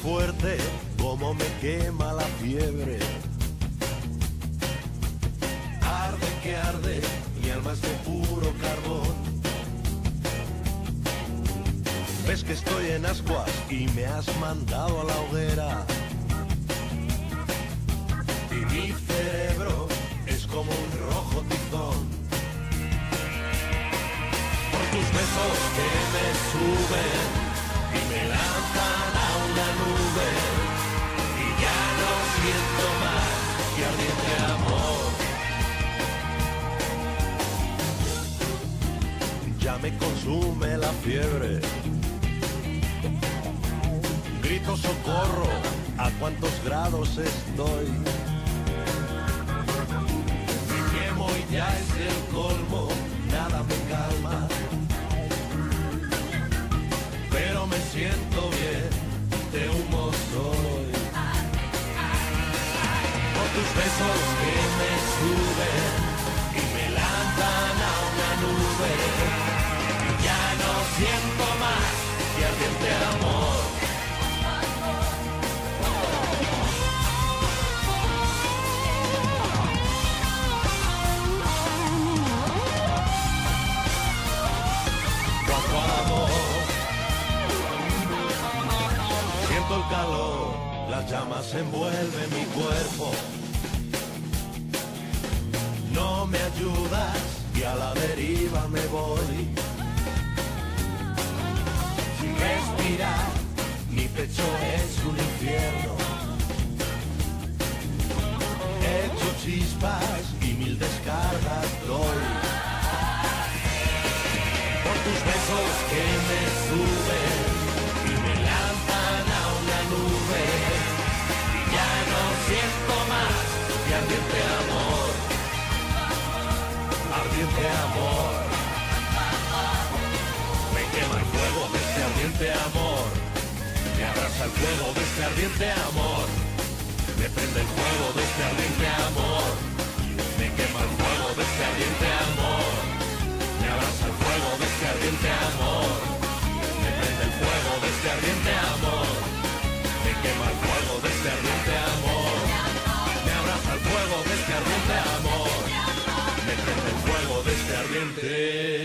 fuerte como me quema la fiebre. Arde que arde, mi alma es de puro carbón. Ves que estoy en ascuas y me has mandado a la hoguera. Y mi cerebro es como un rojo tizón. Por tus besos que me suben y me lanzan a una nube. Y ya no siento más que ardiente amor. Ya me consume la fiebre. Grito socorro, ¿a cuántos grados estoy? Me quemo y ya es el colmo, nada me calma. Pero me siento bien, de humo soy. Por tus besos que me suben y me lanzan a una nube. Y ya no siento más que ardiente amor. El calor, las llamas envuelven mi cuerpo. No me ayudas y a la deriva me voy. Sin respirar, mi pecho es un infierno. He hecho chispas y 1000 descargas doy. Por tus besos que me suben y me lanzan a una nube. Y ya no siento más que ardiente amor. Ardiente amor. Me quema el fuego de este ardiente amor. Me abraza el fuego de este ardiente amor. Me prende el fuego de este ardiente amor. Me quema el fuego de este ardiente amor. Me abraza el fuego de este ardiente amor. Me prende el fuego de este ardiente amor. Me quema el fuego de este ardiente amor. Me abraza el fuego de este ardiente amor. Me prende el fuego de este ardiente